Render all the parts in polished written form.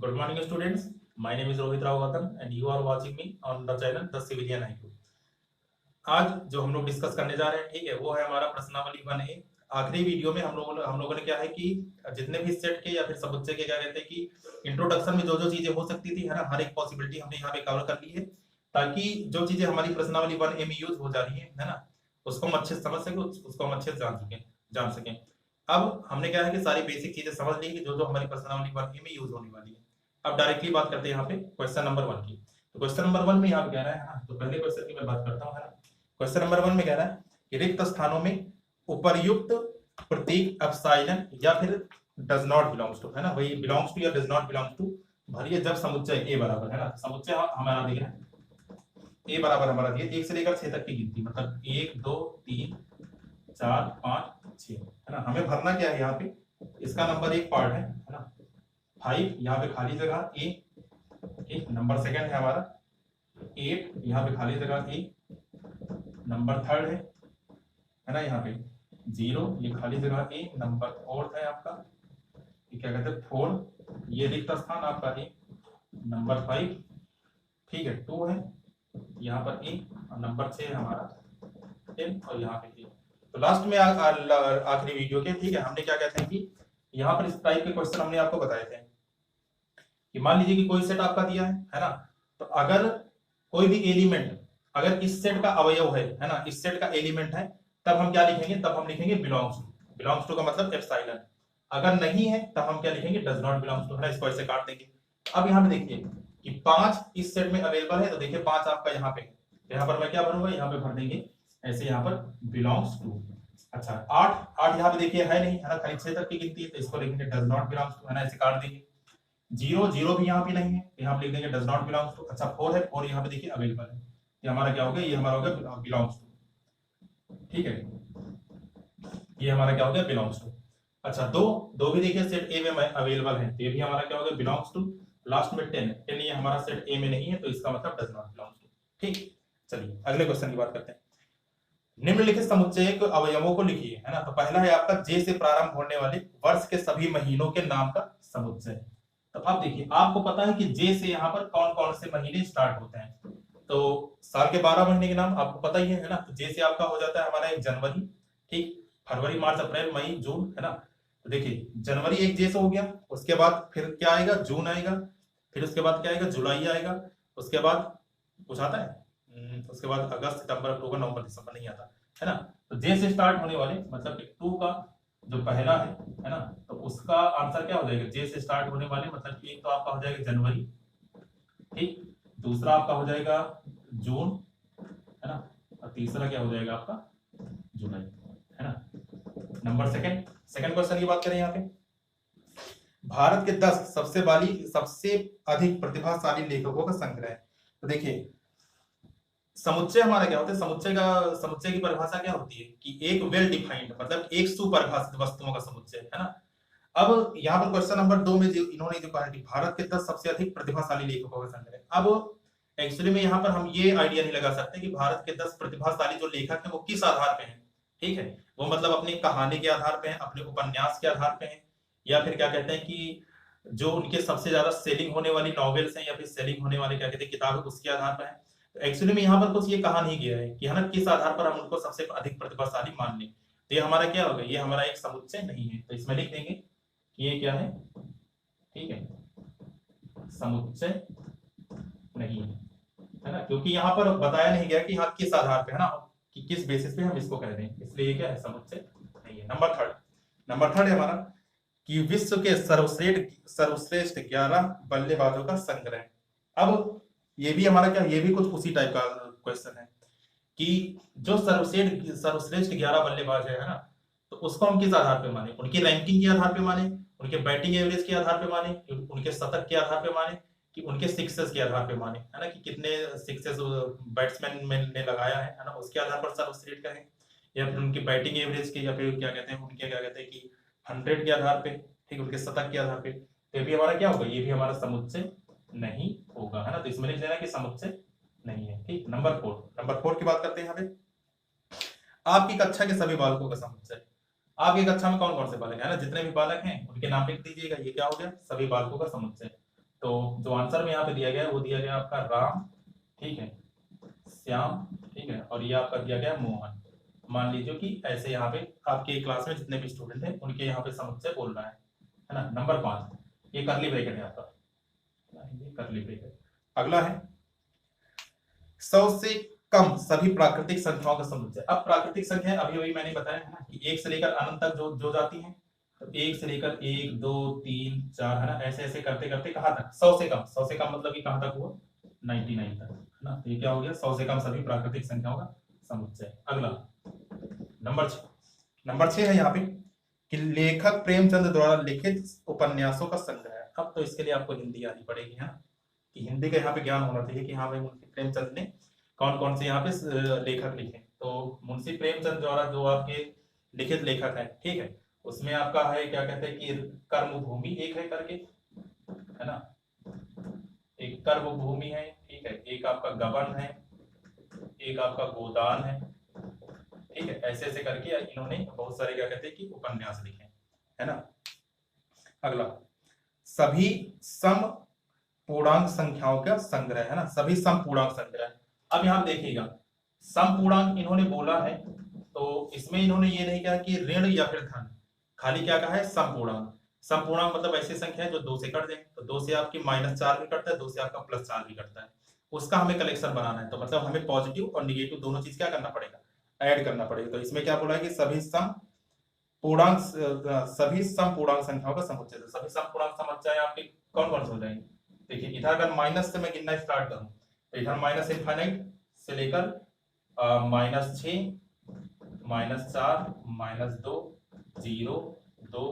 Good morning, students. My name is Rohit Rao Gautam, and you are watching me on the channel The Civilian IQ. आज जो हम लोग discuss करने जा रहे हैं, ठीक है, वो है हमारा प्रश्नावली 1A। आखिरी वीडियो में हम लोगों ने क्या है कि जितने भी सेट के या फिर समुच्चय के क्या कहते हैं कि इंट्रोडक्शन में जो जो चीजें हो सकती थी, है ना, हर एक पॉसिबिलिटी हमने यहाँ पे कवर कर ली है, ताकि जो चीजें हमारी प्रश्नावली 1A में यूज हो जा रही है ना, उसको हम अच्छे से समझ सके, उसको हम अच्छे से जान सकें। अब हमने क्या है कि सारी बेसिक चीजें समझ ली कि जो जो हमारी प्रश्नावली 1A में यूज होने वाली है। अब डायरेक्टली बात करते हैं यहाँ पे क्वेश्चन नंबर 1 की। तो क्वेश्चन नंबर 1 में यहाँ पे कह रहा है ना, तो पहले क्वेश्चन की मैं बात करता हूँ, है ना। क्वेश्चन नंबर 1 में कह रहा है कि रिक्त स्थानों में उपर्युक्त प्रतीक एप्सिलॉन या फिर डज नॉट बिलोंग्स टू, है ना, वही बिलोंग्स टू या डज नॉट बिलोंग्स टू भरिए जब समुच्चय ए बराबर, है ना, समुच्चय हमारा दिया है ए बराबर, हमारा दिया 1 से लेकर 6 तक की गिनती, मतलब 1 2 3 4 5 6, है ना। हमें भरना क्या है यहाँ पे, इसका नंबर एक पार्ट है ना, 5, यहाँ पे खाली जगह ए, एक नंबर सेकंड है हमारा 8, यहाँ पे खाली जगह ए, नंबर थर्ड है ना, यहाँ पे 0, ये खाली जगह ए, नंबर फोर्थ है आपका, ये क्या कहते हैं 4, ये रिक्त स्थान आपका ए, नंबर 5, ठीक है 2 है, यहाँ पर ए, और नंबर 6 है हमारा 10, और यहाँ पे ए। तो लास्ट में आखिरी वीडियो के, ठीक है, हमने क्या कहते हैं कि यहाँ पर इस टाइप के क्वेश्चन हमने आपको बताए थे कि मान लीजिए कि कोई सेट आपका दिया है ना, तो अगर कोई भी एलिमेंट अगर इस सेट का अवयव है ना, इस सेट का एलिमेंट है, तब हम क्या लिखेंगे, तब हम लिखेंगे बिलोंग्स टू का मतलब एप्सिलॉन। अगर नहीं है तब हम क्या लिखेंगे, डज नॉट बिलोंग्स टू, है ना, इसको ऐसे काट देंगे। अब यहाँ पे देखिए कि 5 इस सेट में अवेलेबल है, तो देखिए 5 आपका यहाँ पे, यहाँ पर मैं क्या भरूंगा, यहाँ पे भर देंगे ऐसे, यहाँ पर बिलोंग्स टू। अच्छा 8 यहाँ पे देखिए है नहीं, है ना, खाली 6 तक की गिनती है, तो इसको लिखेंगे डज नॉट बिलोंग्स टू, है ना, ऐसे काट देंगे। 0 भी यहाँ पे नहीं है, यहाँ पे लिख देंगे डज नॉट बिलोंग्स टू। अच्छा 4 है, 4 यहाँ पे देखिए अवेलेबल है, ये हमारा क्या हो गया, ये हमारा हो गया बिलोंग्स टू, ठीक है, ये हमारा क्या हो गया, बिलोंग्स टू। अच्छा 2 भी देखिए सेट ए में अवेलेबल है, तो ये भी हमारा क्या हो गया, बिलोंग्स टू। लास्ट में 10 ये हमारा सेट ए में नहीं है, तो इसका मतलब डज नॉट बिलोंग्स टू। ठीक, चलिए अगले क्वेश्चन की बात करते हैं। निम्नलिखित समुच्चय के अवयवों को लिखिए, है ना। तो पहला है आपका जे से प्रारंभ होने वाले वर्ष के सभी महीनों के नाम का समुच्चय। तो आप देखिए, आपको पता है कि जे से यहाँ पर कौन कौन से महीने स्टार्ट होते हैं, तो साल के 12 महीने के नाम आपको पता ही है ना। तो जे से आपका हो जाता है हमारा एक जनवरी, ठीक, फरवरी मार्च अप्रैल मई जून, है ना। तो देखिए जनवरी एक जे से हो गया, उसके बाद फिर क्या आएगा, जून आएगा, फिर उसके बाद क्या आएगा, जुलाई आएगा, उसके बाद कुछ आता है, उसके बाद अगस्त सितंबर अक्टूबर नवंबर दिसंबर नहीं आता, है ना। तो जे से स्टार्ट होने वाले मतलब कि 2 का जो पहला है ना, तो उसका आंसर क्या हो जाएगा, जे से स्टार्ट होने वाले मतलब कि एक तो आपका हो जाएगा जनवरी, ठीक, दूसरा आपका हो जाएगा जून, है ना, और तीसरा क्या हो जाएगा आपका जुलाई, है ना। नंबर सेकंड क्वेश्चन की बात करें यहाँ पे, भारत के 10 सबसे अधिक प्रतिभाशाली लेखकों का संग्रह। तो देखिए समुच्चय हमारा क्या होता है, समुच्चय की परिभाषा क्या होती है कि एक वेल डिफाइंड मतलब एक सुपरिभाषित वस्तुओं का समुच्चय, है ना। अब यहाँ पर क्वेश्चन नंबर 2 में जो इन्होंने जो कहा कि भारत के 10 सबसे अधिक प्रतिभाशाली लेखकों का संग्रह। अब एक्चुअली में यहाँ पर हम ये आइडिया नहीं लगा सकते कि भारत के 10 प्रतिभाशाली जो लेखक हैं वो किस आधार पे हैं, ठीक है, वो मतलब अपनी कहानी के आधार पे हैं, अपने उपन्यास के आधार पे हैं, या फिर क्या कहते हैं कि जो उनके सबसे ज्यादा सेलिंग होने वाली नॉवेल्स हैं या फिर सेलिंग होने वाले क्या कहते हैं किताब है उसके आधार पर है। तो एक्चुअली में यहाँ पर कुछ ये कहा नहीं गया है कि है ना किस आधार पर हम उनको सबसे अधिक प्रतिभाशाली मान लें। तो ये हमारा क्या होगा, ये हमारा एक समुच्चय नहीं है, तो इसमें लिख देंगे कि ये क्या है, ठीक है, समुच्चय नहीं है ना, क्योंकि यहाँ पर बताया नहीं गया कि हाँ किस आधार पे, है ना, कि किस बेसिस पे हम इसको कह रहे हैं, इसलिए ये क्या है, समुच्चय नहीं है। नंबर थर्ड है हमारा कि विश्व के सर्वश्रेष्ठ 11 बल्लेबाजों का संग्रह। अब ये भी हमारा क्या, ये भी कुछ उसी टाइप का क्वेश्चन है कि जो सर्वश्रेष्ठ 11 बल्लेबाज है ना, तो उसको हम किस आधार पे माने, उनकी रैंकिंग के आधार पे माने, उनके बैटिंग एवरेज के आधार पे माने, उनके शतक के आधार पे माने, कि उनके सिक्सेस के आधार पे माने, है ना, कि कितने सिक्सेस बैट्समैन ने लगाया है ना, उसके आधार पर सर्वश्रेष्ठ कहें, या फिर उनकी बैटिंग एवरेज के, या फिर क्या कहते हैं उनके क्या कहते हैं कि 100 के आधार पे, ठीक, उनके शतक के आधार पे। तो ये भी हमारा क्या होगा, ये भी हमारा समुच्चय नहीं होगा, है ना। तो इसमें लिख देना कि समुच्चय नहीं है, ठीक। नंबर 4 की बात करते हैं यहाँ पे, आपकी कक्षा के सभी बालकों का समुच्चय। आपकी कक्षा में कौन कौन से बालक है ना, जितने भी बालक हैं उनके नाम लिख दीजिएगा, ये क्या हो गया, सभी बालकों का समुच्चय। तो जो आंसर में यहाँ पे दिया गया है वो दिया गया आपका राम, ठीक है, श्याम, ठीक है, और ये आपका दिया गया मोहन। मान लीजिए कि ऐसे यहाँ पे आपके क्लास में जितने भी स्टूडेंट हैं उनके यहाँ पे समुच्चय बोल रहा है ना। नंबर 5, ये करली ब्रैकेट है आपका, ये करली ब्रैकेट। अगला है 100 से कम सभी प्राकृतिक संख्याओं का समुच्चय। अब प्राकृतिक संख्या अभी अभी मैंने बताया है ना कि 1 से लेकर अनंत तक जो जाती है, तो 1 से लेकर 1 2 3 4 है ना, ऐसे ऐसे करते करते कहां तक, 100 से कम। 100 से कम मतलब कि कहां तक हुआ, 99 तक, है ना। तो ये क्या हो गया, 100 से कम सभी प्राकृतिक संख्याओं का समुच्चय। अगला नंबर 6 है यहाँ पे कि लेखक प्रेमचंद द्वारा लिखित उपन्यासों का संग्रह। अब तो इसके लिए आपको हिंदी आनी पड़ेगी, है ना, कि हिंदी का यहाँ पे ज्ञान होना चाहिए कि हाँ भाई मुंशी प्रेमचंद ने कौन कौन से यहाँ पे लेखक लिखे। तो मुंशी प्रेमचंद द्वारा जो आपके लिखित लेखक है, ठीक है, उसमें आपका है क्या कहते हैं कि कर्मभूमि एक है करके, है ना, एक कर्मभूमि है, ठीक है, एक आपका गबन है, एक आपका गोदान है, ठीक है, ऐसे ऐसे करके इन्होंने बहुत सारे क्या कहते हैं कि उपन्यास लिखे, है ना। अगला सभी सम पूर्णांक संख्याओं का संग्रह, है ना, सभी सम पूर्णांक संग्रह। अब यहां देखिएगा सम पूर्णांक इन्होंने बोला है, तो इसमें इन्होंने ये नहीं कहा कि ऋण या फिर धन, खाली क्या कहा है, सम पूर्णांक। सम पूर्णांक मतलब ऐसी संख्या है जो 2 से कट जाए, तो 2 से आपकी -4 भी कटता है, 2 से आपका +4 भी कटता है, उसका हमें कलेक्शन बनाना है। तो मतलब हमें पॉजिटिव और निगेटिव दोनों चीज क्या करना पड़ेगा, ऐड करना पड़ेगा। तो इसमें क्या बोला है कि सभी सम पूर्णांक संख्याओं का समुच्चय। तो सभी सम पूर्णांक समुच्चय आपके कौन कौन से हो जाएंगे, देखिए इधर अगर माइनस से मैं गिनना स्टार्ट करूं तो इधर माइनस इनफाइनाइट से लेकर -6 -4 -2 0 2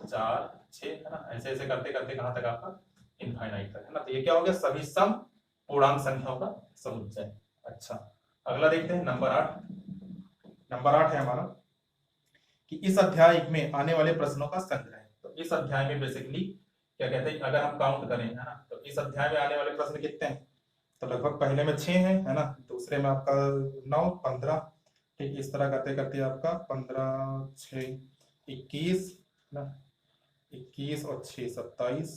4 6, है ना, ऐसे ऐसे करते करते कहां तक आपका इनफाइनाइट तक, है ना। तो ये क्या हो गया, सभी सम पूर्णांक संख्याओं का समुच्चय। अच्छा, अगला देखते हैं नंबर 8। नंबर 8 है हमारा कि इस अध्याय में आने वाले प्रश्नों का संग्रह। तो इस अध्याय में बेसिकली क्या कहते हैं, अगर हम काउंट करें, है ना, तो इस अध्याय में आने वाले प्रश्न कितने हैं, तो लगभग पहले में 6 है ना, दूसरे में आपका 9 15, ठीक, इस तरह करते करते आपका 15 6 21 ना, 21 और 6 27।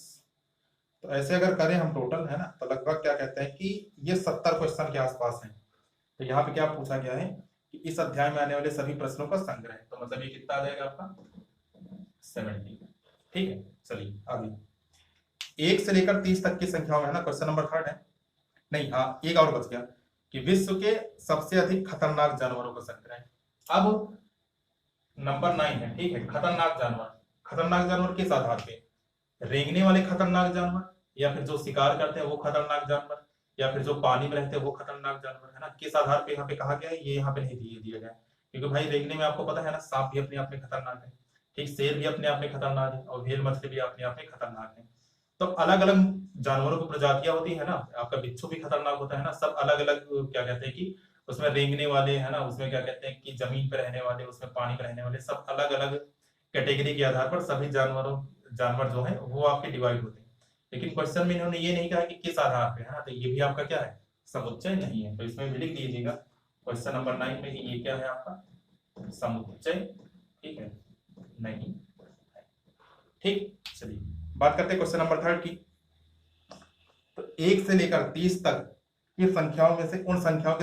तो ऐसे अगर करें हम टोटल, है ना, तो लगभग क्या कहते हैं कि ये 70 क्वेश्चन के आसपास है। तो यहाँ पे क्या पूछा गया है कि इस अध्याय में आने वाले सभी प्रश्नों का संग्रह, तो मतलब ये कितना आ जाएगा आपका 70, ठीक है। चलिए आगे 1 से लेकर 30 तक की संख्याओं में, है ना, क्वेश्चन नंबर 3 है, नहीं हाँ एक और बच गया कि विश्व के सबसे अधिक खतरनाक जानवरों का संग्रह। अब नंबर 9 है, ठीक है, खतरनाक जानवर। खतरनाक जानवर किस आधार पे, रेंगने वाले खतरनाक जानवर, या फिर जो शिकार करते हैं वो खतरनाक जानवर, या फिर जो पानी में रहते हैं वो खतरनाक जानवर, है ना, किस आधार पे यहाँ पे कहा गया है, ये यहाँ पे नहीं दिया गया है। क्योंकि भाई रेंगने में आपको पता है ना, सांप भी अपने आप में खतरनाक है, ठीक, शेर भी अपने आप में खतरनाक है, और व्हेल मछली भी अपने आप में खतरनाक है। तो अलग अलग जानवरों की प्रजातियां होती है ना, आपका बिच्छू भी खतरनाक होता है ना, सब अलग अलग क्या कहते हैं कि उसमें रेंगने वाले, है ना, उसमें क्या कहते हैं कि जमीन पे रहने वाले, उसमें पानी पे रहने वाले, सब अलग अलग कैटेगरी के आधार पर सभी जानवर जो है वो आपके डिवाइड होते हैं। लेकिन क्वेश्चन में इन्होंने ये नहीं कहा कि किस आधार पे, है ना, तो ये भी आपका क्या है, समुच्चय नहीं है। तो इसमें भी लिख दीजिएगा क्वेश्चन नंबर 9 में ये क्या है आपका समुच्चय, ठीक है, नहीं, ठीक। चलिए बात करते हैं क्वेश्चन नंबर 3 की। तो 1 से लेकर 30 तक की संख्याओं में से उन संख्याओं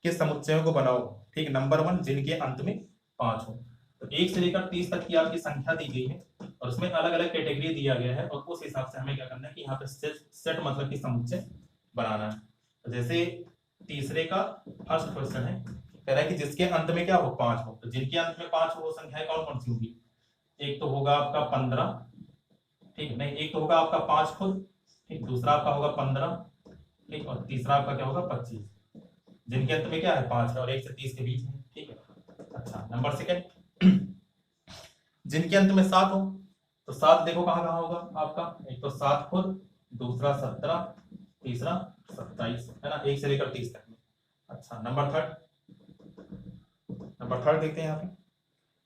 के समुच्चयों को बनाओ, ठीक। नंबर 1 जिनके अंत में 5 हो। तो 1 से लेकर 30 तक की आपकी संख्या दी गई है और उसमें अलग अलग कैटेगरी दिया गया है, और उस हिसाब से हमें क्या करना है कि यहाँ पे सेट मतलब कि समुच्चय बनाना है। तो जैसे तीसरे का फर्स्ट क्वेश्चन है, कह रहा है कि जिसके अंत में क्या हो 5 हो। तो जिनके अंत में 5 हो वो संख्याएं कौन कौन सी होंगी, एक तो होगा आपका 15, ठीक, नहीं एक तो होगा आपका 5 खुद, ठीक, दूसरा आपका होगा 15, ठीक, और तीसरा आपका क्या होगा 25, जिनके अंत में क्या है 5 है और 1 से 30 के बीच में, ठीक है। अच्छा, नंबर 2 जिनके अंत में 7 हो। तो 7 देखो कहां कहां होगा आपका, एक तो 7 खुद, दूसरा 17, तीसरा 27, है ना, 1 से लेकर 30 तक में। अच्छा, नंबर 3 देखते हैं यहाँ पे,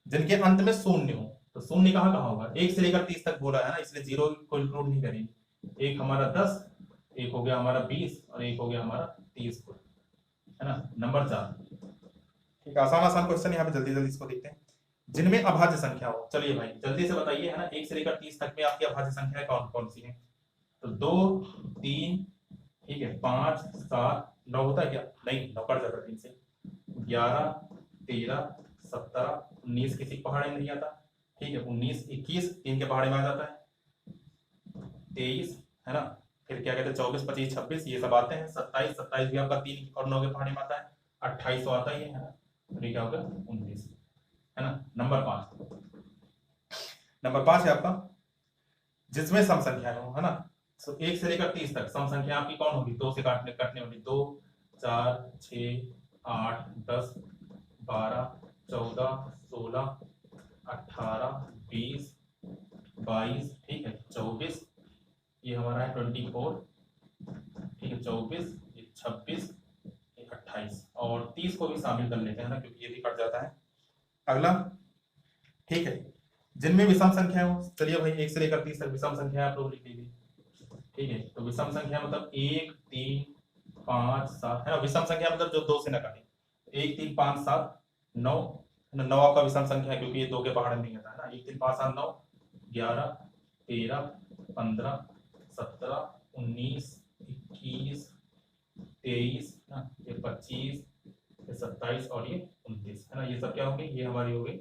जिनके अंत में 0 हो। तो 0 कहां कहां होगा, 1 से लेकर 30 तक बोला है ना, इसलिए 0 को इंक्लूड नहीं करेंगे। एक हमारा 10, एक हो गया हमारा 20 और एक हो गया हमारा 30, है ना। नंबर 4, ठीक, आसान आसान क्वेश्चन यहाँ पे जल्दी जल्दी इसको देखते हैं। जिनमें अभाज्य संख्या हो, चलिए भाई जल्दी से बताइए, है ना, 1 से लेकर 30 तक में आपकी अभाज्य संख्या कौन कौन सी है। तो 2 3, ठीक है, 5 7 9 होता है क्या? नहीं, 9 कट जाता है 3 से। 11 13 17 19 किसी पहाड़े में नहीं आता, ठीक है, 19 21 3 के पहाड़े में आ जाता है, 23 है ना, फिर क्या कहते हैं 24 25 26 ये सब आते हैं, 27 27 भी आपका 3 और 9 के पहाड़े में आता है, 28 तो आता ही है ना, तो ये क्या होगा 19 है ना। नंबर 5 है आपका जिसमें सम संख्या हो, है ना। तो 1 से लेकर 30 तक सम संख्या आपकी कौन होगी? 2 से कटने वाली, 2 4 6 8 10 12 14 16 18 20 22, ठीक है, 24, ये हमारा है 24, ठीक है, 24 ये 26 ये 28 और 30 को भी शामिल कर लेते हैं ना, क्योंकि ये भी कट जाता है। अगला, ठीक है, जिनमें विषम संख्या हो, चलिए भाई 1 से लेकर 30 तक विषम संख्या आप लोग लिख लीजिए, ठीक है। तो विषम संख्या मतलब 1 3 5 7 है ना, विषम संख्या मतलब जो 2 से न कटे, 1 3 5 7 9, 9 आपका विषम संख्या है क्योंकि ये 2 के पहाड़ में नहीं आता है ना, 1 3 5 7 9 11 13 15 17 19 21 23 ना, ये 25 ये 27 और ये 29 है ना, ये सब क्या होंगे? ये हमारी हो गई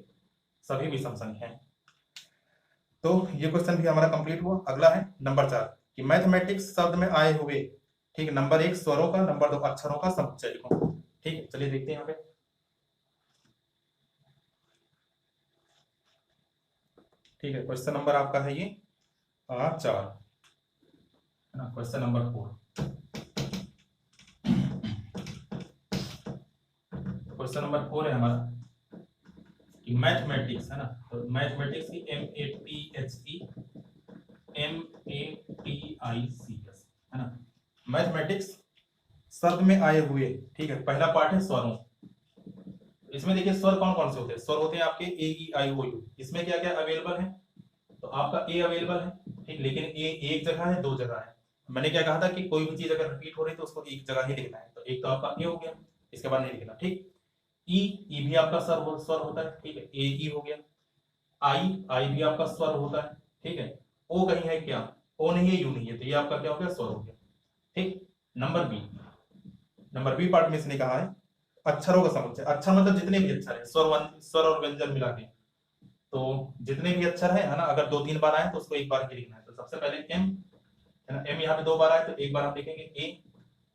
सभी विषम संख्याएं। तो ये क्वेश्चन भी हमारा कंप्लीट हुआ। अगला है नंबर 4 कि मैथमेटिक्स शब्द में आए हुए, ठीक है, नंबर 1 स्वरों का, नंबर 2 अक्षरों का समुच्चय लिखो, ठीक है। चलिए देखते हैं यहाँ पे, ठीक है, क्वेश्चन नंबर आपका है ये 4 है ना। क्वेश्चन नंबर 4, क्वेश्चन नंबर 4 है हमारा कि मैथमेटिक्स है ना, तो मैथमेटिक्स की MATHMATICS है ना, मैथमेटिक्स शब्द में आए हुए, ठीक है। पहला पार्ट है स्वरों, इसमें देखिए स्वर कौन कौन से होते हैं? स्वर होते हैं आपके ए ई आई ओ यू, इसमें क्या क्या अवेलेबल है? तो आपका ए अवेलेबल है, ठीक, लेकिन ए एक जगह है, 2 जगह है। मैंने क्या कहा था कि कोई भी चीज अगर रिपीट हो रही है तो उसको एक जगह ही लिखना है, तो एक तो आपका ए हो गया, इसके बाद नहीं लिखना, ठीक। ई भी आपका स्वर होता है, ठीक है, ए ई हो गया। आई भी आपका स्वर होता है, ठीक है। ओ कहीं है क्या? ओ नहीं है, यू नहीं है, तो ये आपका क्या हो गया? स्वर हो गया, ठीक। नंबर बी पार्ट में इसने कहा है अक्षरों का समुच्चय। अक्षर मतलब जितने भी अक्षर है, स्वर और व्यंजन मिला के, तो जितने भी अक्षर है ना, अगर 2 3 बार आए तो उसको एक बार ही लिखना है। तो सबसे पहले एम है ना, एम यहाँ पे 2 बार आए तो एक बार हम लिखेंगे ए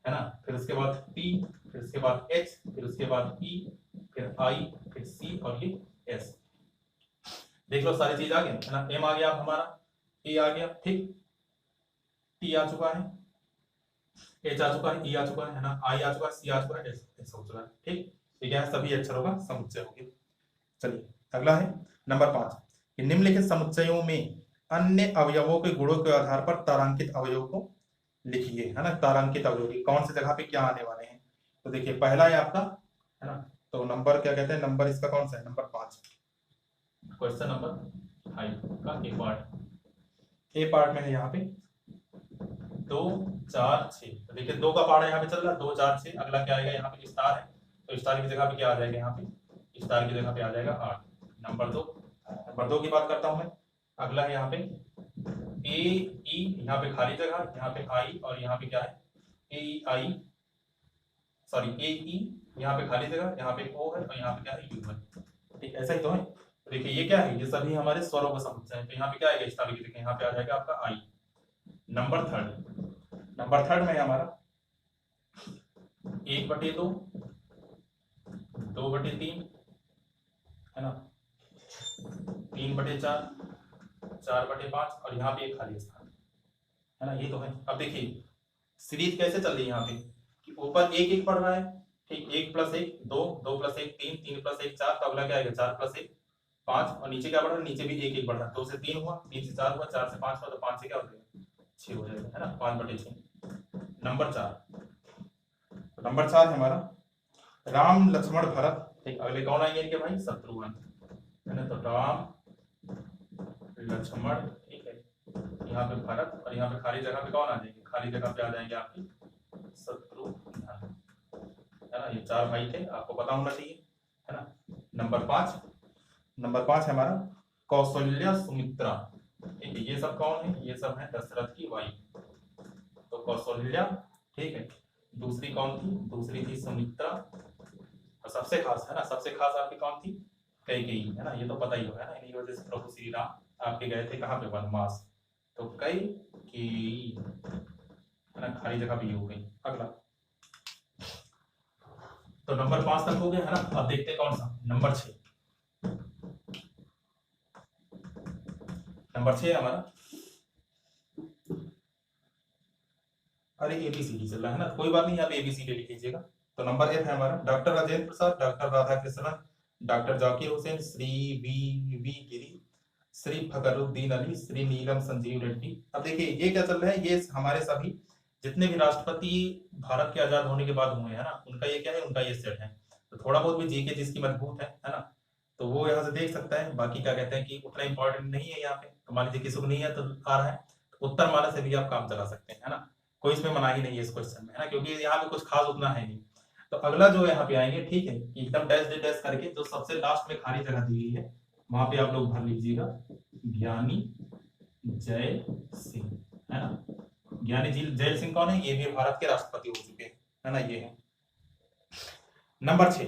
है ना, फिर उसके बाद टी, फिर उसके बाद एच, फिर उसके बाद ई, फिर आई, फिर सी और ये एस। देख लो सारी चीज आ गई है ना, एम आ गया हमारा, ए आ गया, ठीक, टी आ चुका है, एच आ चुका है, ई आ चुका है ना, आई आ चुका है, सी आ चुका है, एस हो चुका है, ठीक। तो क्या है? सभी अक्षरों का समुच्चय हो गया। चलिए अगला है नंबर 5 कि निम्नलिखित समुच्चयों में अन्य अवयवों के गुणों के आधार पर तारांकित अवयव को लिखिए, है ना। तारांकित अवयव कौन सी जगह पे क्या आने वाले हैं? तो देखिए पहला है आपका, है ना, तो नंबर क्या कहते हैं, नंबर इसका कौन सा है? नंबर 5, क्वेश्चन नंबर 5 का ए पार्ट में है यहाँ पे 2 4 6। तो देखिए 2 का पहाड़ यहाँ पे चल रहा है, 2 4 6। अगला क्या आएगा? यहाँ पे स्टार है, तो स्टार की जगह पे क्या आ जाएगा? यहाँ पे स्टार की जगह पे आ जाएगा 8। नंबर 2 की बात करता हूं मैं। अगला है यहाँ पे ए ई, यहाँ पे खाली जगह, यहाँ पे आई और यहाँ पे क्या है? ए ई आई, सॉरी ए ई, यहाँ पे खाली जगह, यहाँ पे ओ है और यहाँ पे क्या है? यू है, ठीक, ऐसा ही तो है। तो देखिए ये क्या है? ये सभी हमारे स्वरों का समुच्चय है, तो यहाँ पे क्या आएगा? स्टार की जगह यहाँ पे आ जाएगा आपका आई। नंबर थर्ड में है हमारा 1/2, 2/3 है ना, 3/4, 4/5 और यहाँ पे एक खाली स्थान है ना, ये तो है। अब देखिए सीरीज कैसे चल रही है यहाँ पे कि ऊपर एक एक पढ़ रहा है, ठीक, 1 + 1 2, 2 + 1 3, 3 + 1 4, तो अगला क्या आएगा? 4 + 1 5 और नीचे क्या बढ़ रहा है? नीचे भी एक एक बढ़ रहा है, 2 से 3 हुआ, 3 से 4 हुआ, 4 से 5 हुआ, तो 5 से क्या हो जाएगा? 6 हो जाएगा, है ना, 5/6। नंबर 4 है हमारा राम लक्ष्मण भरत, ठीक। अगले कौन आएंगे इनके भाई? शत्रुघ्न, है ना, तो राम लक्ष्मण, ठीक है, यहाँ पे भरत और यहाँ पे खाली जगह पे कौन आ जाएंगे? खाली जगह पे आ जाएंगे आपके शत्रुघ्न, है ना। ये 4 भाई थे, आपको पता होना चाहिए, है ना। नंबर 5 है हमारा कौशल्या सुमित्रा, ठीक है। ये सब कौन है? ये सब है दशरथ की वाइफ, तो कौशल्या, ठीक है। दूसरी कौन थी? दूसरी थी सुमित्रा, और सबसे खास है ना, सबसे खास आपकी कौन थी? कैकेयी, है ना, ये तो पता ही होगा ना, इन्हीं वजह से प्रभु श्री राम आपके गए थे कहाँ पे? वनवास। तो कैकेयी, है ना, खाली जगह भी हो गई। अगला, तो नंबर 5 तक हो गया, है ना। अब देखते हैं कौन सा नंबर 6। नंबर 6 हमारा, अरे एबीसीडी चल रहा है ना, कोई बात नहीं, आप एबीसीडी लिख लीजिएगा। तो नंबर 1 है हमारा doctor Rajendra Prasad, doctor Radhakrishnan, doctor Zakir Hussain, Shri V Giri, Shri Fakhruddin Ali, Shri Neelam Sanjiva Reddy. अब देखिए ये क्या चल रहा है, ये हमारे सभी जितने भी राष्ट्रपति भारत के आजाद होने के बाद हुए हैं ना, उनका ये क्या है, उनका ये सेट है। तो थोड़ा बहुत भी जीके जिसकी मजबूत है ना, तो वो यहाँ से देख सकता है। बाकी क्या कहते हैं कि उतना इंपॉर्टेंट नहीं है यहाँ पे, तो मान लीजिए किसी को नहीं है तो आ रहा है, तो उत्तर माला से भी आप काम चला सकते हैं, है ना, कोई इसमें मना ही नहीं है इस क्वेश्चन में, है ना, क्योंकि यहाँ पे कुछ खास उतना है नहीं। तो अगला जो यहाँ पे आएंगे, ठीक है, एकदम डैश करके जो सबसे लास्ट में खाली जगह दी गई है वहां पे आप लोग भर लीजिएगा, ज्ञानी जय सिंह, है ना। ज्ञानी जी जय सिंह कौन है? ये भी भारत के राष्ट्रपति हो चुके हैं, है ना, ये है नंबर 6।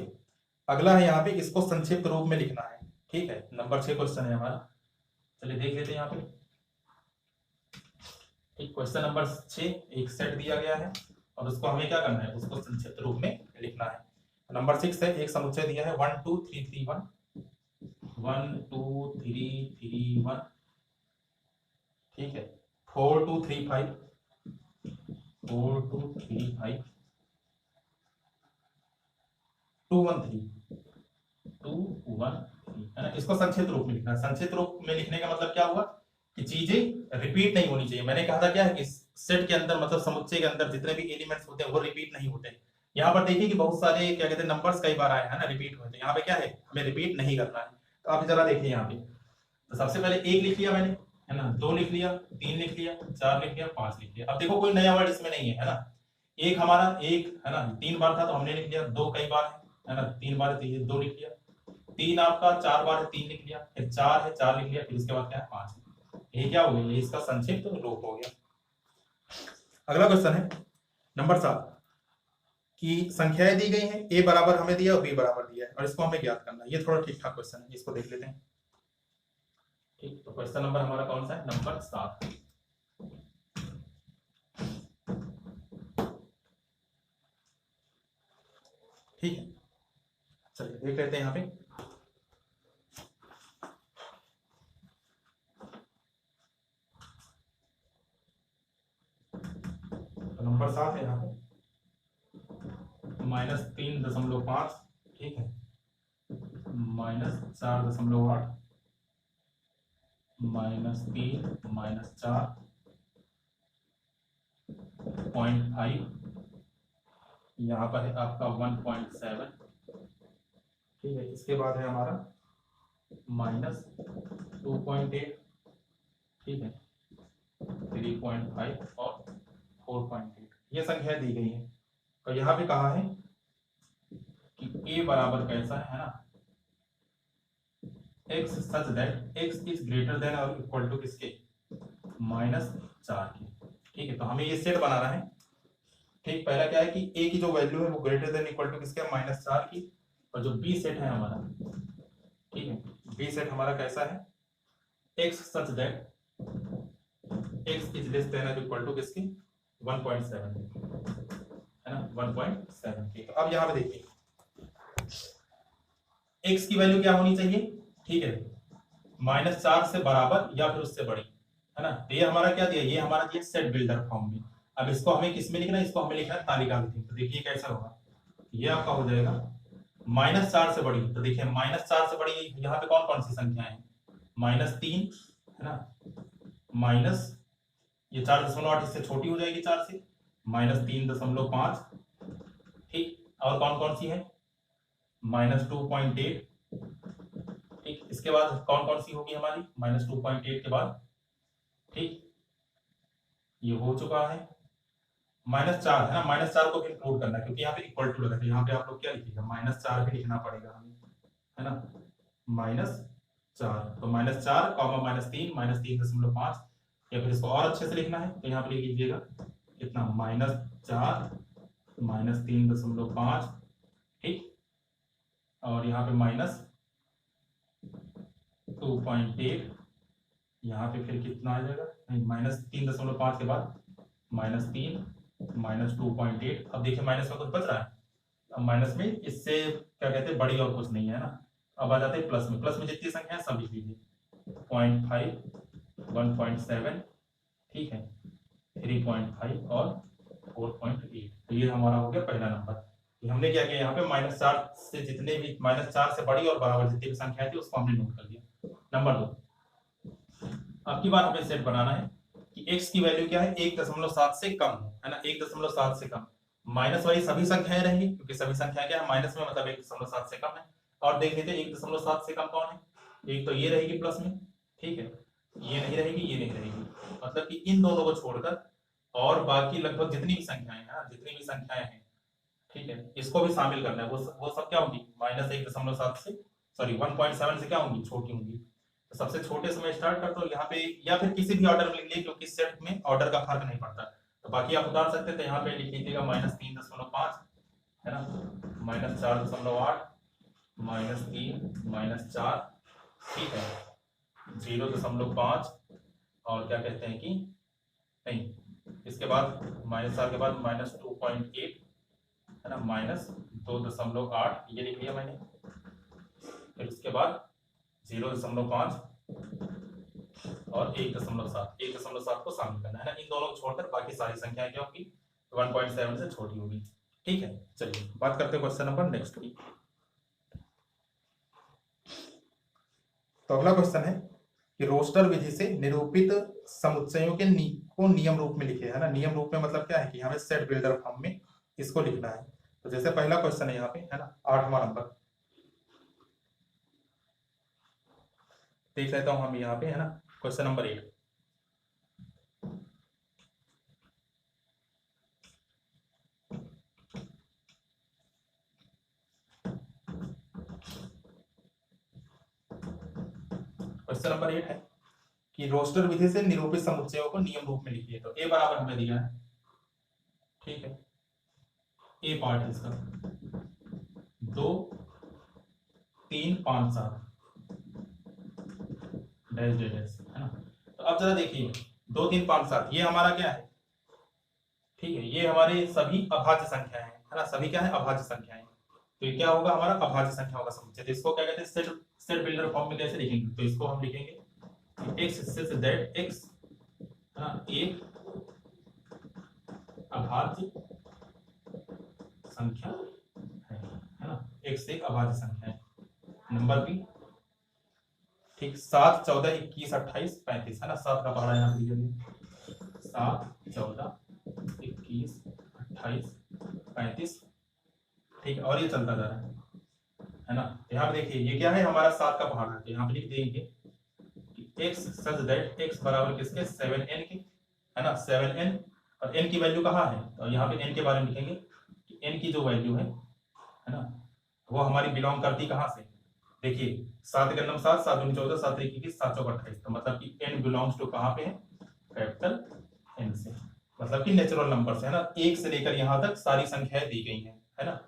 अगला है यहाँ पे, इसको संक्षिप्त रूप में लिखना है, ठीक है। नंबर 6 क्वेश्चन है हमारा, चलिए देख लेते हैं यहाँ पे। ठीक, क्वेश्चन नंबर 6, एक सेट दिया गया है और उसको हमें क्या करना है, उसको संक्षिप्त रूप में लिखना है। नंबर 6 है, एक समुच्चय दिया है 1 2 3 3 1, 1 2 3 3 1, ठीक है, 4 2 3 5, 4 2 3 5, 2 1 3, 2 1 3, है ना। इसको संक्षिप्त रूप में लिखना है। संक्षिप्त रूप में लिखने का मतलब क्या हुआ कि चीजें रिपीट नहीं होनी चाहिए। मैंने कहा था क्या है कि सेट के अंदर, मतलब समुच्चय के अंदर जितने भी एलिमेंट्स होते हैं वो रिपीट नहीं होते। यहाँ पर देखिए कि बहुत सारे क्या कहते हैं नंबर्स कई बार आए हैं ना, रिपीट हुए, तो यहाँ पे क्या है, हमें रिपीट नहीं करना है। तो आप जरा देखिए यहाँ पे, तो सबसे पहले 1 लिख लिया मैंने, है ना, 2 लिख लिया, 3 लिख लिया, 4 लिख लिया, 5 लिख लिया। अब देखो कोई नया वर्ड इसमें नहीं है ना। एक हमारा एक है ना 3 बार था तो हमने लिख लिया, 2 कई बार है ना, 3 बार है 2 लिख लिया, 3 आपका 4 बार है 3 लिख लिया, फिर 4 है 4 लिख लिया, फिर उसके बाद क्या है 5। ये क्या हो गया, ये इसका संक्षिप्त रूप हो गया। अगला क्वेश्चन है नंबर 7 की संख्याएं दी गई हैं, a बराबर हमें दिया और b बराबर दिया है और इसको हमें ज्ञात करना है। ये थोड़ा ठीक ठाक क्वेश्चन है, इसको देख लेते हैं। ठीक, तो क्वेश्चन नंबर हमारा कौन सा है? नंबर 7। ठीक है, चलिए देख लेते हैं यहाँ पे। तो नंबर 7 है यहाँ पे -3.5, ठीक है, -4.8, -3 -4.5, यहाँ पर है आपका 1.7, ठीक है। इसके बाद है हमारा -2.8, ठीक है, 3.5 और 4.8। ये संख्या दी गई है और यहाँ पे कहा है कि a बराबर कैसा है ना, x such that x is greater than और इक्वल टू किसके? -4 के, ठीक है। तो हमें ये सेट बनाना है, ठीक। पहला क्या है कि a की जो वैल्यू है वो ग्रेटर देन इक्वल टू किसके? -4 की। और जो b सेट है हमारा, ठीक है, b सेट हमारा कैसा है? x such that x is less than और इक्वल टू किसके? 1.7, है ना, 1.7 की। तो अब यहाँ पे देखिए x की वैल्यू क्या होनी चाहिए, ठीक है, -4 से बराबर या फिर उससे बड़ी, है ना। तो ये हमारा क्या दिया, ये हमारा दिया सेट बिल्डर फॉर्म में। अब इसको हमें किस में लिखना है? इसको हमें लिखना है तालिका में। तो देखिए कैसा होगा, ये आपका हो जाएगा -4 से बड़ी। तो देखिए -4 से बड़ी यहाँ पे कौन कौन सी संख्या है? -3, है ना, माइनस ये 4.8 इससे छोटी हो जाएगी 4 से, -3.5, ठीक। और कौन कौन सी है? -2.8, ठीक। इसके बाद कौन कौन सी होगी हमारी -2.8 के बाद? ठीक, ये हो चुका है -4, है ना। -4 को भी इंक्लूड करना है क्योंकि यहाँ पे इक्वल टू लगा था। यहाँ पे आप लोग क्या लिखिएगा? -4 भी लिखना पड़ेगा हमें, है ना, -4। तो -4, -3, -3.5, या फिर इसको और अच्छे से लिखना है तो यहाँ पे लिख लीजिएगा कितना -4 -3.5, ठीक, और यहाँ पे -2.8, यहाँ पे फिर कितना आ जाएगा, -3.5 के बाद -3 -2.8। अब देखिए माइनस में कुछ बच रहा है, अब माइनस में इससे क्या कहते हैं बड़ी और कुछ नहीं है ना। अब आ जाते हैं प्लस में, प्लस में जितनी संख्या है सब लिख लीजिए, 0.5 1.7, ठीक है, 3.5 और 4.8। तो ये हमारा हो गया पहला नंबर। हमने क्या किया यहाँ पे -4 से जितने भी -4 से बड़ी और बराबर जितनी भी संख्या थी उसको हमने नोट कर लिया। नंबर 2, अब की बार हमें सेट बनाना है कि x की वैल्यू क्या है, 1.7 से कम है ना, 1.7 से कम। माइनस वाली सभी संख्याएं रहेंगी क्योंकि सभी संख्या क्या है माइनस में, मतलब 1.7 से कम है। और देख लेते हैं 1.7 से कम कौन है, एक तो ये रहेगी प्लस में, ठीक है, ये नहीं रहेगी, ये नहीं रहेगी, मतलब कि इन दोनों को छोड़कर और बाकी लगभग जितनी भी संख्याएं हैं, जितनी भी संख्याएं हैं, ठीक है, इसको भी शामिल करना है। वो सब क्या होंगी, -1.7 से, सॉरी 1.7 से क्या होंगी, छोटी होंगी। तो सबसे छोटे से मैं स्टार्ट करता हूँ यहाँ पे, या फिर किसी भी ऑर्डर में लिख लीजिए क्योंकि सेट में ऑर्डर का फर्क नहीं पड़ता। तो बाकी आप उतार सकते थे, यहाँ पे लिख लीजिएगा -3.5 है ना, -4.8 -3 -4, ठीक है, 0.5 और क्या कहते हैं कि नहीं, इसके बाद -4 के बाद -2.8 है ना, -2.8 ये लिख लिया मैंने। फिर उसके बाद 0.5 और 1.7 को शामिल करना है ना, इन दोनों को छोड़कर बाकी सारी संख्याएं क्या होगी, 1.7 से छोटी होगी, ठीक है। चलिए बात करते हैं क्वेश्चन नंबर नेक्स्ट की। तो अगला क्वेश्चन है कि रोस्टर विधि से निरूपित समुच्चयों के को नियम रूप में लिखे, है ना। नियम रूप में मतलब क्या है कि हमें सेट बिल्डर फॉर्म में इसको लिखना है। तो जैसे पहला क्वेश्चन है यहाँ पे, है ना, 8वां नंबर देख लेता हूं हम यहाँ पे, है ना, क्वेश्चन नंबर 8। क्वेश्चन नंबर 8 है कि रोस्टर विधि से निरूपित समुच्चयों को नियम रूप में लिखिए। तो ए बराबर हमें दिया है, ठीक है, ए पार्ट है इसका 2 3 5 7 डैश डैश डैश, है ना। तो अब जरा देखिए 2 3 5 7 ये हमारा क्या है, ठीक है, ये हमारे सभी अभाज्य संख्या है ना, सभी क्या है अभाज्य संख्याएं। तो ये क्या होगा हमारा अभाज्य संख्याओं का समुच्चय। तो इसको क्या कहते हैं सेट, सेट बिल्डर फॉर्म में कैसे लिखेंगे, तो इसको हम लिखेंगे x से दैट x एक अभाज्य संख्या है ना, x एक अभाज्य संख्या है। नंबर बी, ठीक, 7 14 21 28 35 है ना, 7 का पहाड़ा यहाँ लिख दिया, 7 14 21 28 35, ठीक है, और ये चलता जा रहा है ना। यहाँ पे देखिए ये क्या है हमारा 7 का पहाड़ा, तो यहाँ पे लिख देंगे x सच दैट x बराबर किसके 7n के, है ना, 7n, और n की वैल्यू कहाँ है, तो यहाँ पे n के बारे में लिखेंगे कि n की जो वैल्यू है ना, वो हमारी बिलोंग करती कहाँ से, देखिए 7 का नंबर 7 7 दूनी 14 7 1 21 7 चौक 28, तो मतलब कि n बिलोंग्स टू कहाँ पे है, कैपिटल n से, मतलब कि नेचुरल नंबर से, है ना, 1 से लेकर यहाँ तक सारी संख्याएं दी गई हैं, है ना।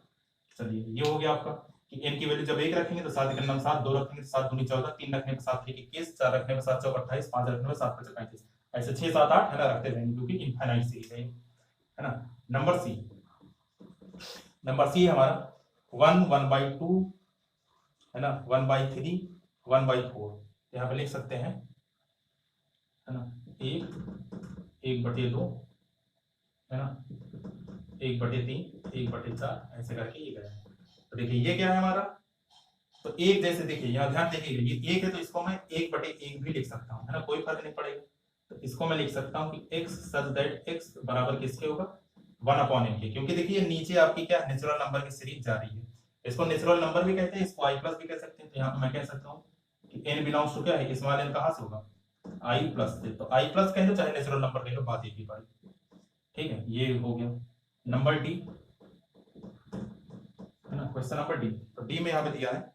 चलिए ये हो गया आपका कि n की वैल्यू जब 1 रखेंगे तो 7 का नंबर 7, 2 रखेंगे तो 7 दूनी 14, 3 रखने पर 7 1 21, 4 रखने पर 7 चौक 28, 5 रखने पर 7 5 35, ऐसे 6 7 8 है ना रखते रहेंगे क्योंकि इनफाइनाइट सीरीज है ना। नंबर सी, नंबर सी हमारा 1 1/2 है ना, 1/3 1/4, यहाँ पे लिख सकते हैं, है ना, 1/2 है ना, 1/3 1/4 ऐसे करके ये गया। तो देखिए ये क्या है हमारा, तो एक जैसे देखिए यहाँ ध्यान देखिए ये 1 है तो इसको मैं 1/1 भी लिख सकता हूँ, है ना, कोई फर्क नहीं पड़ेगा। तो इसको मैं लिख सकता हूँ कि x सच दैट x बराबर किसके होगा 1/n के, क्योंकि देखिए नीचे आपकी क्या नेचुरल नंबर की सीरीज जा रही है, इसको नेचुरल नंबर भी कहते हैं, इसको i प्लस भी कह सकते हैं। तो यहाँ पे मैं कह सकता हूँ कि n बिलोंग्स टू क्या है, स्मॉल n कहाँ से होगा i प्लस से, तो i प्लस कह लो चाहे नेचुरल नंबर कह लो, बात एक ही बात, ठीक है, ये हो गया। नंबर डी, है ना, क्वेश्चन नंबर डी, तो डी में यहाँ पे दिया है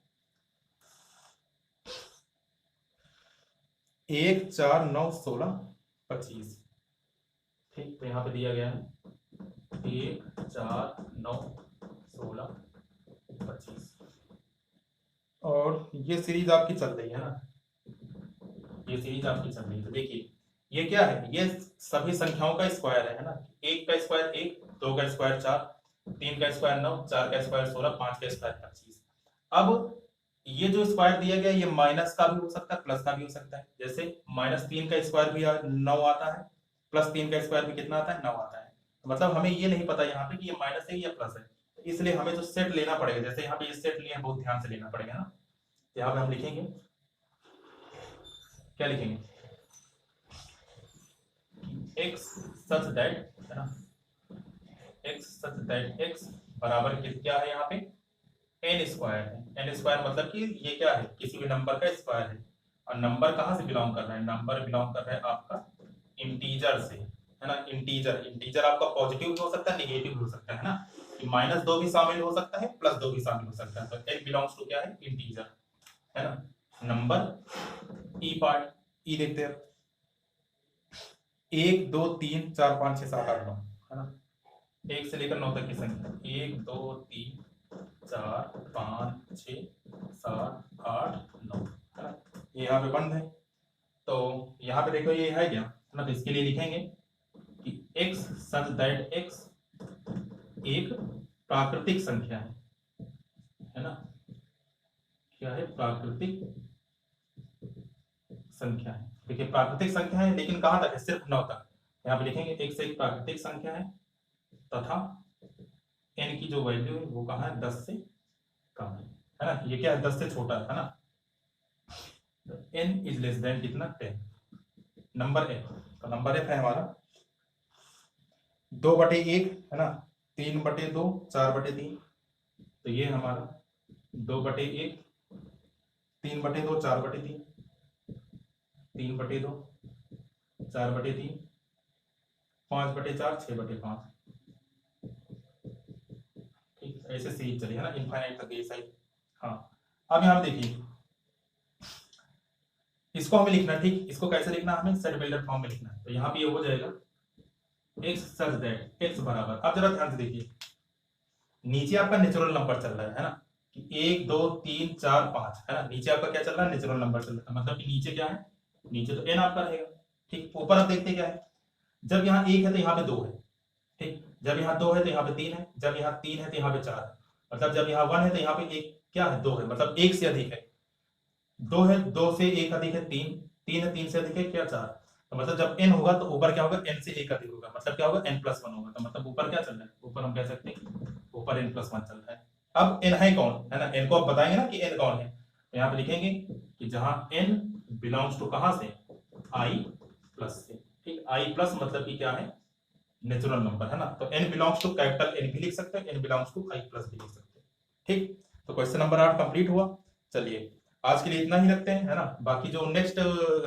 1 4 9 16 25, ठीक, तो यहाँ पे दिया गया है 1, 4, 9, 16, 25 और ये सीरीज आपकी चल रही है ना, ये सीरीज आपकी चल रही है। तो देखिए ये क्या है, ये सभी संख्याओं का स्क्वायर है ना। 1 का स्क्वायर 1, 2 का स्क्वायर 4, 3 का स्क्वायर 9, 4 का स्क्वायर 16, 5 का स्क्वायर 25। अब ये जो स्क्वायर दिया गया ये माइनस का भी हो सकता है, प्लस का भी हो सकता है। जैसे -3 का स्क्वायर भी 9 आता है, +3 का स्क्वायर भी कितना आता है, 9 आता है। मतलब हमें ये नहीं पता यहाँ पे कि ये माइनस है या प्लस है, इसलिए हमें जो सेट लेना पड़ेगा, जैसे यहाँ पे ये सेट लिया है, बहुत ध्यान से लेना पड़ेगा ना। यहाँ पे हम लिखेंगे, क्या लिखेंगे, x such that, है ना, x such that x बराबर क्या है, यहाँ पे n स्क्वायर है। n स्क्वायर मतलब कि ये क्या है, किसी भी नंबर का स्क्वायर है। और नंबर कहाँ से बिलोंग कर रहा है, नंबर बिलोंग कर रहा है आपका इंटीजर से, है ना। इंटीजर, इंटीजर आपका पॉजिटिव भी हो सकता है, नेगेटिव भी हो सकता है ना, कि -2 भी शामिल हो सकता है, +2 भी शामिल हो सकता है। तो n बिलोंग्स टू क्या है, इंटीजर, है ना। नंबर ई पार्ट, ई देखते हैं, 1 2 3 4 5 6 7 8 9, है ना। 1 से लेकर 9 तक की संख्या, 1 2 3 4 5 6 7 8 9, है ना। ये यहाँ पे बंद है, तो यहाँ पे देखो ये है क्या, है ना। तो इसके लिए लिखेंगे कि x such that x एक प्राकृतिक संख्या है ना। क्या है, प्राकृतिक संख्या है। देखिए प्राकृतिक संख्या है, लेकिन कहां तक है, सिर्फ 9 तक। यहाँ पे लिखेंगे x एक प्राकृतिक संख्या है तथा n की जो वैल्यू है वो कहाँ है, 10 से कम है ना। ये क्या है, 10 से छोटा है ना। n इज लेस देन कितना, 10। नंबर f, तो नंबर f है हमारा 2/1, है ना, 3/2, 4/3। तो ये हमारा 2/1, 3/2, 4/3, 3/2, 4/3, 5/4, 6/5। ठीक, ऐसे सीरीज चली है ना, इनफाइनाइट तक ये साइड। हाँ, अब यहाँ देखिए इसको हमें लिखना है, ठीक, इसको कैसे लिखना है, हमें सेट बिल्डर फॉर्म में लिखना है। तो यहाँ पे ये हो जाएगा x such that x बराबर, अब जरा ध्यान से देखिए, नीचे आपका नेचुरल नंबर चल रहा है ना, कि 1 2 3 4 5, है ना। नीचे आपका क्या चल रहा है, नेचुरल नंबर चल रहा है, मतलब कि नीचे क्या है, नीचे तो n आपका रहेगा। ठीक, ऊपर आप देखते क्या है, जब यहाँ 1 है तो यहाँ पे 2 है, ठीक, जब यहाँ 2 है तो यहाँ पे 3 है, जब यहाँ 3 है तो यहाँ पे 4 है, मतलब जब यहाँ 1 है तो यहाँ पे एक क्या है, 2 है, मतलब 1 से अधिक है। 2 है, 2 से 1 अधिक है 3, 3 है, 3 से अधिक है क्या, 4। तो मतलब जब n होगा तो ऊपर क्या होगा, n से 1 अधिक होगा, मतलब क्या होगा, n+1 होगा। तो मतलब ऊपर क्या चल रहा है, ऊपर हम कह सकते हैं ऊपर n+1 चल रहा है। अब n है कौन, है ना, n को आप बताएंगे ना कि n कौन है। तो यहाँ पे लिखेंगे कि जहां n बिलोंग्स टू कहां से, i+ से। ठीक, i+ मतलब कि क्या है, नेचुरल नंबर, है ना। तो n belongs to capital N भी लिख सकते हैं, n बिलोंग्स टू i+ भी लिख सकते हैं। ठीक, तो क्वेश्चन नंबर 8 कंप्लीट हुआ। चलिए आज के लिए इतना ही रखते हैं, है ना। बाकी जो नेक्स्ट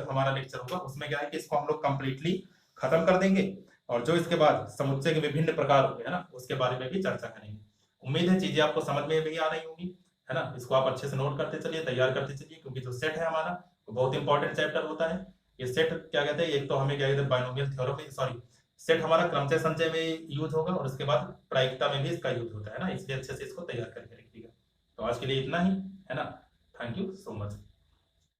हमारा लेक्चर होगा उसमें क्या है कि इसको हम लोग कंप्लीटली खत्म कर देंगे, और जो इसके बाद समुच्चय के विभिन्न प्रकार होंगे, है ना, उसके बारे में भी चर्चा करेंगे। उम्मीद है चीजें आपको समझ में भी आ रही होंगी, है ना। इसको आप अच्छे से नोट करते चलिए, तैयार करते चलिए, क्योंकि जो सेट है हमारा वो बहुत इंपॉर्टेंट चैप्टर होता है। ये सेट क्या कहते हैं, एक तो हमें क्या कहते हैं, बाइनोमियल थ्योरम में, सॉरी, सेट हमारा क्रमचय संचय में यूज होगा, और उसके बाद प्रायिकता में भी इसका यूज होता है ना, इसलिए अच्छे से इसको तैयार करके रखिएगा। तो आज के लिए इतना ही, है ना। Thank you so much.